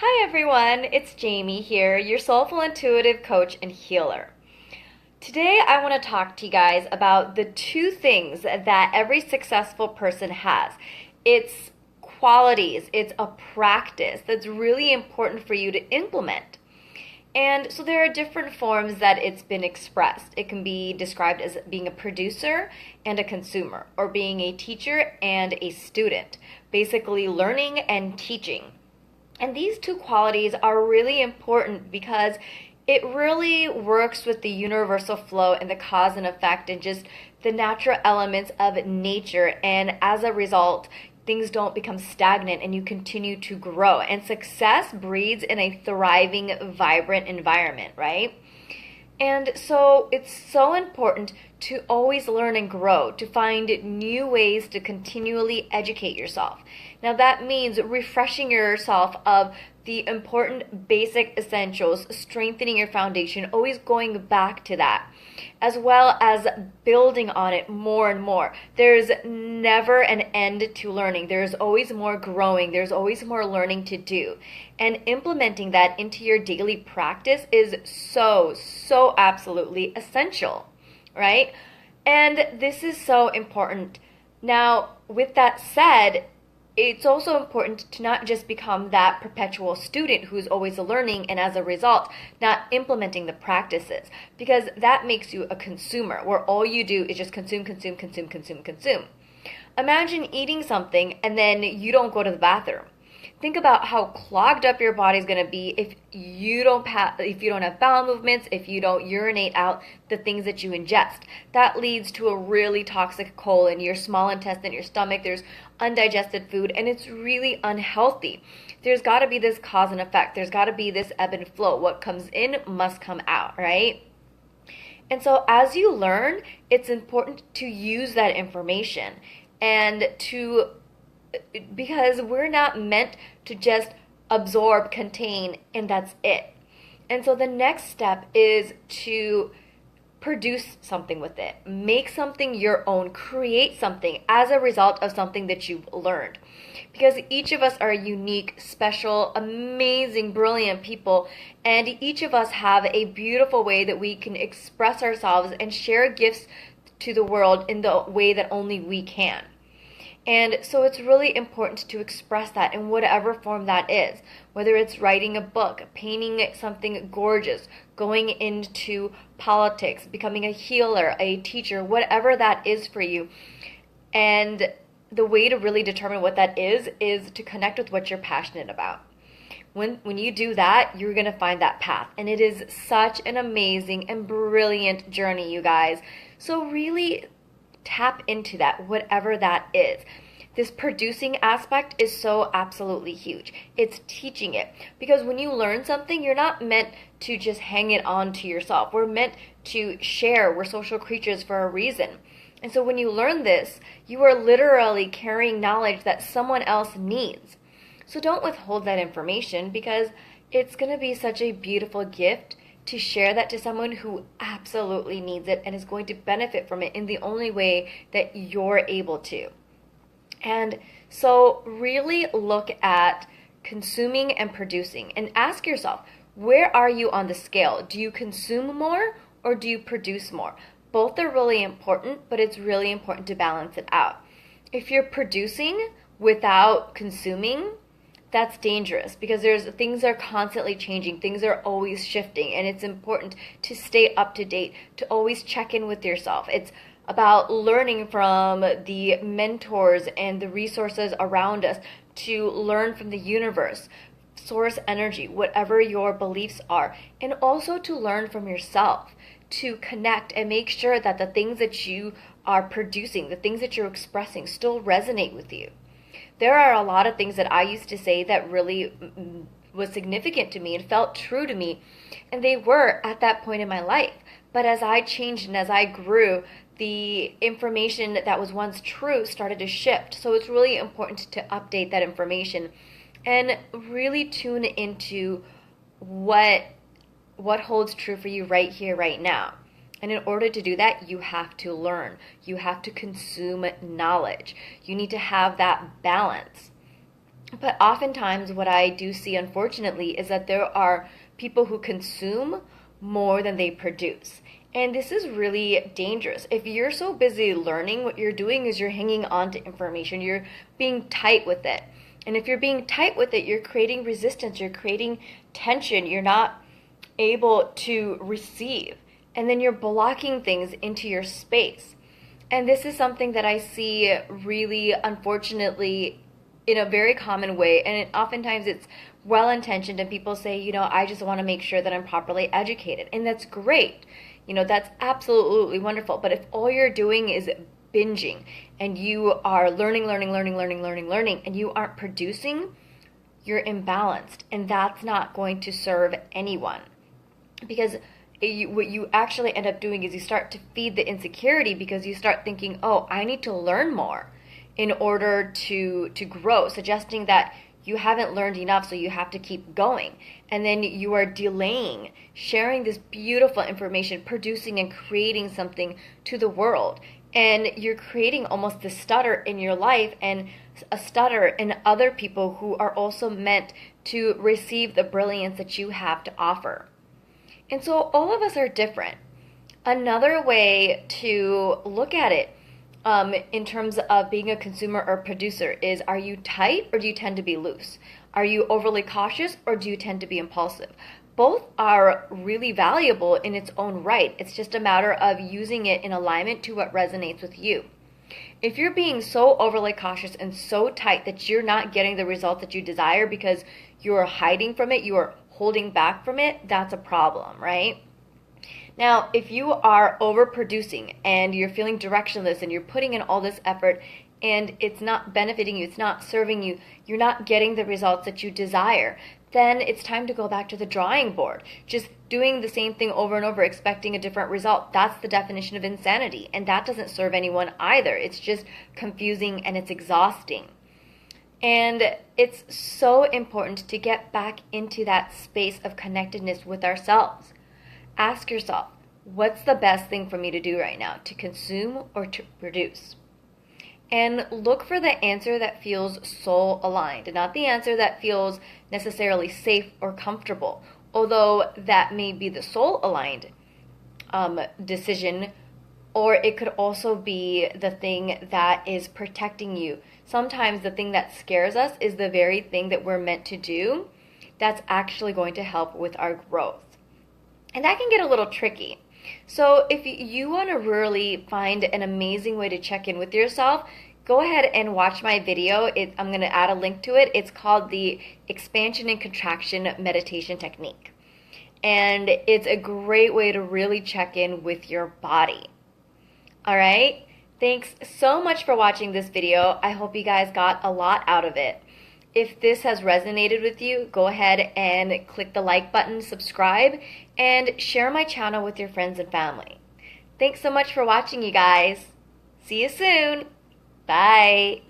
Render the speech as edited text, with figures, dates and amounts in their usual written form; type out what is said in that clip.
Hi everyone, it's Jaymie here, your soulful intuitive coach and healer. Today I want to talk to you guys about the two things that every successful person has. It's qualities, it's a practice that's really important for you to implement. And so there are different forms that it's been expressed. It can be described as being a producer and a consumer, or being a teacher and a student, basically learning and teaching. And these two qualities are really important because it really works with the universal flow and the cause and effect and just the natural elements of nature. And as a result, things don't become stagnant and you continue to grow. And success breeds in a thriving, vibrant environment, right? And so it's so important to always learn and grow, to find new ways to continually educate yourself. Now that means refreshing yourself of the important basic essentials, strengthening your foundation, always going back to that, as well as building on it more and more. There's never an end to learning. There's always more growing. There's always more learning to do. And implementing that into your daily practice is so absolutely essential, right? And this is so important. Now, with that said, it's also important to not just become that perpetual student who's always learning and as a result not implementing the practices, because that makes you a consumer where all you do is just consume. Imagine eating something and then you don't go to the bathroom. Think about how clogged up your body's going to be if you don't have bowel movements, if you don't urinate out the things that you ingest. That leads to a really toxic colon, your small intestine, your stomach. There's undigested food, and it's really unhealthy. There's got to be this cause and effect. There's got to be this ebb and flow. What comes in must come out, right? And so as you learn, it's important to use that information because we're not meant to just absorb, contain, and that's it. And so the next step is to produce something with it. Make something your own. Create something as a result of something that you've learned. Because each of us are unique, special, amazing, brilliant people, and each of us have a beautiful way that we can express ourselves and share gifts to the world in the way that only we can. And so it's really important to express that in whatever form that is, whether it's writing a book, painting something gorgeous, going into politics, becoming a healer, a teacher, whatever that is for you. And the way to really determine what that is to connect with what you're passionate about. When you do that, you're going to find that path. And it is such an amazing and brilliant journey, you guys. So really tap into that, whatever that is. This producing aspect is so absolutely huge. It's teaching it. Because when you learn something, you're not meant to just hang it on to yourself. We're meant to share. We're social creatures for a reason. And so when you learn this, you are literally carrying knowledge that someone else needs. So don't withhold that information, because it's going to be such a beautiful gift to share that to someone who absolutely needs it and is going to benefit from it in the only way that you're able to. And so really look at consuming and producing and ask yourself, where are you on the scale? Do you consume more or do you produce more? Both are really important, but it's really important to balance it out. If you're producing without consuming, that's dangerous, because things are constantly changing, things are always shifting, and it's important to stay up to date, to always check in with yourself. It's about learning from the mentors and the resources around us, to learn from the universe, source energy, whatever your beliefs are, and also to learn from yourself, to connect and make sure that the things that you are producing, the things that you're expressing, still resonate with you. There are a lot of things that I used to say that really was significant to me and felt true to me, and they were at that point in my life. But as I changed and as I grew, the information that was once true started to shift. So it's really important to update that information and really tune into what holds true for you right here, right now. And in order to do that, you have to learn. You have to consume knowledge. You need to have that balance. But oftentimes, what I do see, unfortunately, is that there are people who consume more than they produce. And this is really dangerous. If you're so busy learning, what you're doing is you're hanging on to information, you're being tight with it. And if you're being tight with it, you're creating resistance, you're creating tension, you're not able to receive. And then you're blocking things into your space. And this is something that I see really, unfortunately, in a very common way. And oftentimes it's well intentioned, and people say, I just want to make sure that I'm properly educated. And that's great. That's absolutely wonderful. But if all you're doing is binging and you are learning, and you aren't producing, you're imbalanced. And that's not going to serve anyone. Because what you actually end up doing is you start to feed the insecurity, because you start thinking, oh, I need to learn more in order to grow, suggesting that you haven't learned enough, so you have to keep going. And then you are delaying sharing this beautiful information, producing and creating something to the world. And you're creating almost this stutter in your life and a stutter in other people who are also meant to receive the brilliance that you have to offer. And so all of us are different. Another way to look at it in terms of being a consumer or producer is, are you tight or do you tend to be loose? Are you overly cautious or do you tend to be impulsive? Both are really valuable in its own right. It's just a matter of using it in alignment to what resonates with you. If you're being so overly cautious and so tight that you're not getting the result that you desire because you're hiding from it, you are holding back from it, that's a problem, right? Now, if you are overproducing and you're feeling directionless and you're putting in all this effort and it's not benefiting you, it's not serving you, you're not getting the results that you desire, then it's time to go back to the drawing board. Just doing the same thing over and over, expecting a different result. That's the definition of insanity, and that doesn't serve anyone either. It's just confusing and it's exhausting. And it's so important to get back into that space of connectedness with ourselves. Ask yourself, what's the best thing for me to do right now? To consume or to produce? And look for the answer that feels soul aligned, not the answer that feels necessarily safe or comfortable. Although that may be the soul aligned decision, or it could also be the thing that is protecting you. Sometimes the thing that scares us is the very thing that we're meant to do that's actually going to help with our growth. And that can get a little tricky. So if you want to really find an amazing way to check in with yourself, go ahead and watch my video. I'm going to add a link to it. It's called the Expansion and Contraction Meditation Technique. And it's a great way to really check in with your body. All right? Thanks so much for watching this video. I hope you guys got a lot out of it. If this has resonated with you, go ahead and click the like button, subscribe, and share my channel with your friends and family. Thanks so much for watching, you guys. See you soon. Bye.